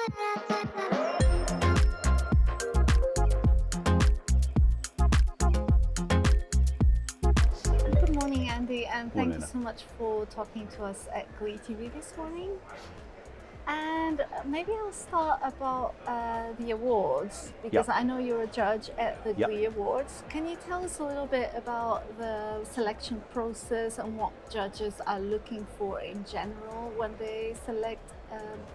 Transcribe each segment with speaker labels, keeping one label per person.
Speaker 1: Good morning, Andy, and thank
Speaker 2: Morning.
Speaker 1: you so much for talking to us at Glee TV this morning. And maybe I'll start about the awards, because
Speaker 2: Yep.
Speaker 1: I know you're a judge at the
Speaker 2: Yep.
Speaker 1: Glee Awards. Can you tell us a little bit about the selection process and what judges are looking for in general when they select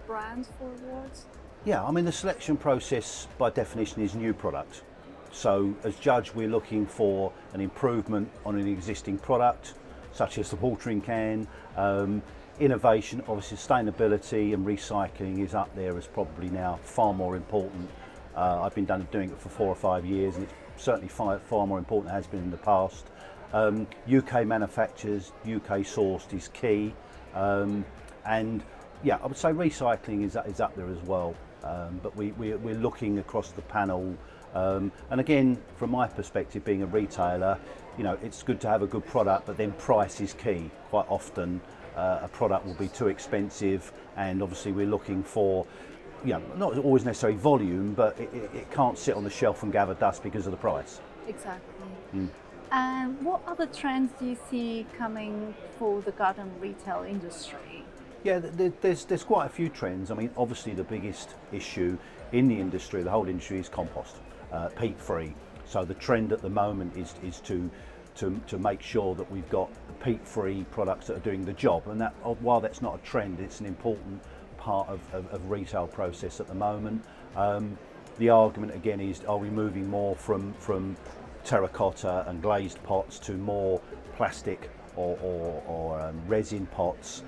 Speaker 1: brands for awards?
Speaker 2: Yeah, I mean the selection process by definition is new product. So as judge we're looking for an improvement on an existing product, such as the watering can. Innovation, obviously sustainability and recycling is up there as probably now far more important. I've been doing it for 4 or 5 years, and it's certainly far more important than it has been in the past. UK manufacturers, UK sourced is key, and yeah, I would say recycling is up there as well. But we're looking across the panel, and again, from my perspective, being a retailer, you know, it's good to have a good product, but then price is key. Quite often, a product will be too expensive, and obviously we're looking for, you know, not always necessarily volume, but it can't sit on the shelf and gather dust because of the price.
Speaker 1: Exactly. And what other trends do you see coming for the garden retail industry?
Speaker 2: Yeah, there's quite a few trends. I mean, obviously the biggest issue in the industry, the whole industry, is compost, peat-free. So the trend at the moment is to make sure that we've got peat-free products that are doing the job. And that, while that's not a trend, it's an important part of retail process at the moment. The argument again is, are we moving more from terracotta and glazed pots to more plastic or resin pots?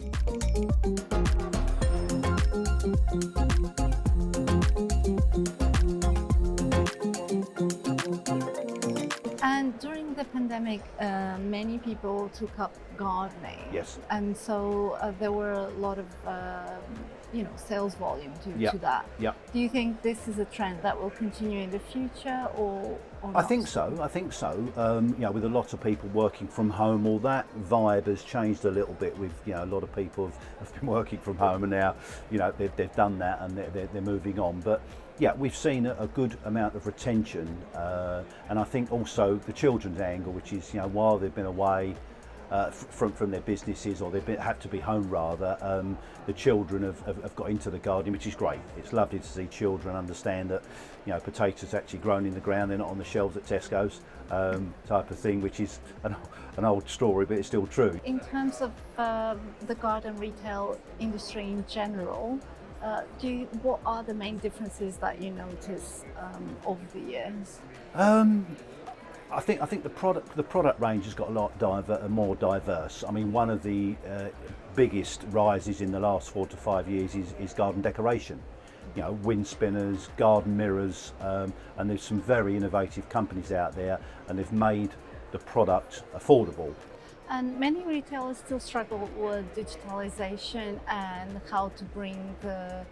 Speaker 1: And during the pandemic, many people took up gardening.
Speaker 2: Yes.
Speaker 1: And so there were a lot of, sales volume to that.
Speaker 2: Yeah.
Speaker 1: Do you think this is a trend that will continue in the future, or
Speaker 2: I
Speaker 1: not?
Speaker 2: think so. You know, with a lot of people working from home, all that vibe has changed a little bit. With, you know, a lot of people have been working from home, and now, you know, they've done that and they're moving on. But yeah, we've seen a good amount of retention, and I think also the children's angle, which is, you know, while they've been away from their businesses, or they've had to be home rather, the children have got into the garden, which is great. It's lovely to see children understand that, you know, potatoes actually grown in the ground, they're not on the shelves at Tesco's, type of thing, which is an old story, but it's still true.
Speaker 1: In terms of the garden retail industry in general, what are the main differences that you notice over the years?
Speaker 2: I think the product range has got a lot more diverse. I mean, one of the biggest rises in the last 4 to 5 years is garden decoration. You know, wind spinners, garden mirrors, and there's some very innovative companies out there, and they've made the product affordable.
Speaker 1: And many retailers still struggle with digitalization and how to bring the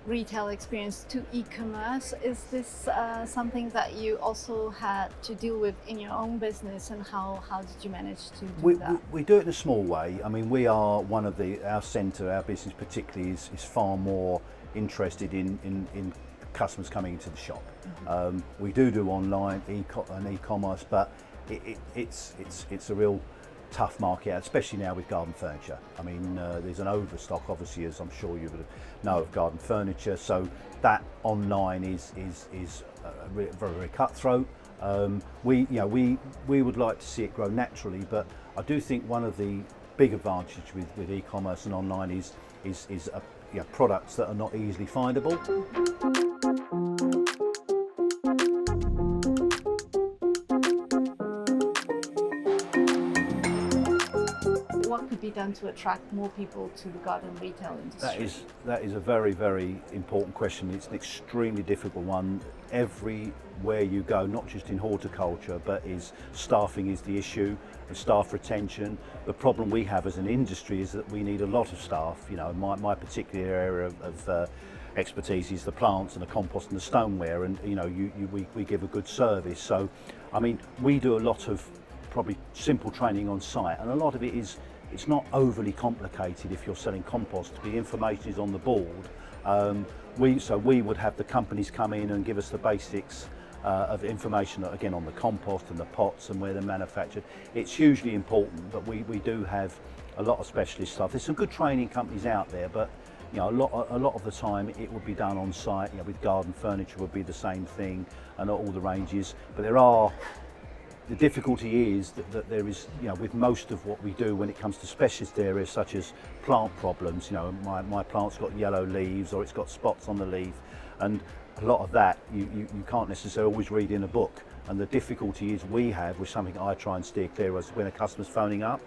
Speaker 1: retail experience to e-commerce. Is this something that you also had to deal with in your own business, and how did you manage to do that?
Speaker 2: We do it in a small way. I mean, we are our centre, our business particularly, is far more interested in customers coming into the shop. We do online and e-commerce, but it's a real tough market, especially now with garden furniture. I mean, there's an overstock, obviously, as I'm sure you would know, of garden furniture. So that online is very, very cutthroat. We would like to see it grow naturally, but I do think one of the big advantages with e-commerce and online is products that are not easily findable.
Speaker 1: What could be done to attract more people to the garden retail industry?
Speaker 2: That is a very, very important question. It's an extremely difficult one. Everywhere you go, not just in horticulture, but staffing is the issue, and staff retention. The problem we have as an industry is that we need a lot of staff. You know, my particular area of expertise is the plants and the compost and the stoneware, and you know, we give a good service. So, I mean, we do a lot of probably simple training on site, and a lot of it it's not overly complicated if you're selling compost. The information is on the board, We would have the companies come in and give us the basics of information, again, on the compost and the pots and where they're manufactured. It's hugely important, but we do have a lot of specialist stuff. There's some good training companies out there, but you know, a lot of the time it would be done on site. You know, with garden furniture would be the same thing, and all the ranges. But the difficulty is that there is, you know, with most of what we do when it comes to specialist areas such as plant problems, you know, my plant's got yellow leaves or it's got spots on the leaf, and a lot of that you can't necessarily always read in a book. And the difficulty is we have, with something I try and steer clear of, when a customer's phoning up.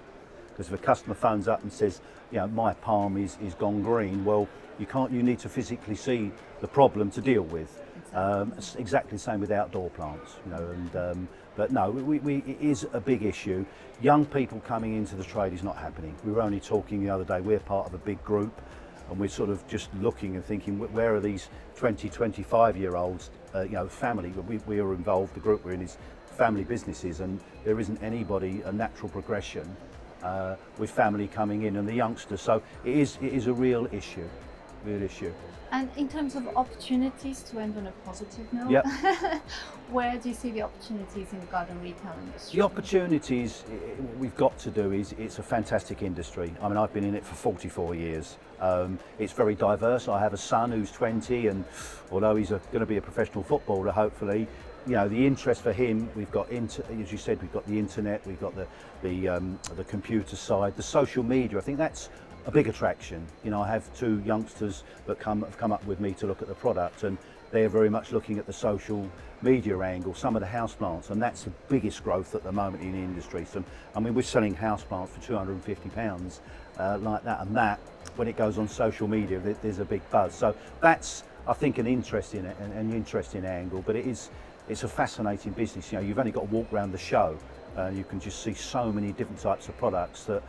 Speaker 2: Because if a customer phones up and says, you know, my palm is gone green, well, you need to physically see the problem to deal with. It's exactly the same with outdoor plants, you know. And but no, it is a big issue. Young people coming into the trade is not happening. We were only talking the other day. We're part of a big group, and we're sort of just looking and thinking, where are these 20, 25-year-olds? You know, family. We are involved. The group we're in is family businesses, and there isn't anybody a natural progression. With family coming in and the youngsters, so it is a real issue.
Speaker 1: And in terms of opportunities, to end on a positive note,
Speaker 2: yep.
Speaker 1: Where do you see the opportunities in the garden retail industry?
Speaker 2: The opportunities, what we've got to do is, it's a fantastic industry. I mean, I've been in it for 44 years. It's very diverse. I have a son who's 20, and although he's going to be a professional footballer, hopefully, you know, the interest for him, we've got, as you said, we've got the internet, we've got the computer side, the social media. I think that's a big attraction. You know, I have two youngsters that have come up with me to look at the product, and they're very much looking at the social media angle, some of the houseplants, and that's the biggest growth at the moment in the industry. So, I mean, we're selling houseplants for £250 like that, and that, when it goes on social media, there's a big buzz. So that's, I think, an interesting angle, but it's a fascinating business. You know, you've only got to walk around the show. You can just see so many different types of products that,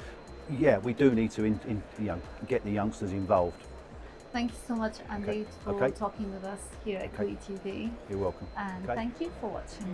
Speaker 2: yeah, we do need to you know, get the youngsters involved.
Speaker 1: Thank you so much, Andy, for talking with us here at Glee TV.
Speaker 2: You're welcome.
Speaker 1: And thank you for watching.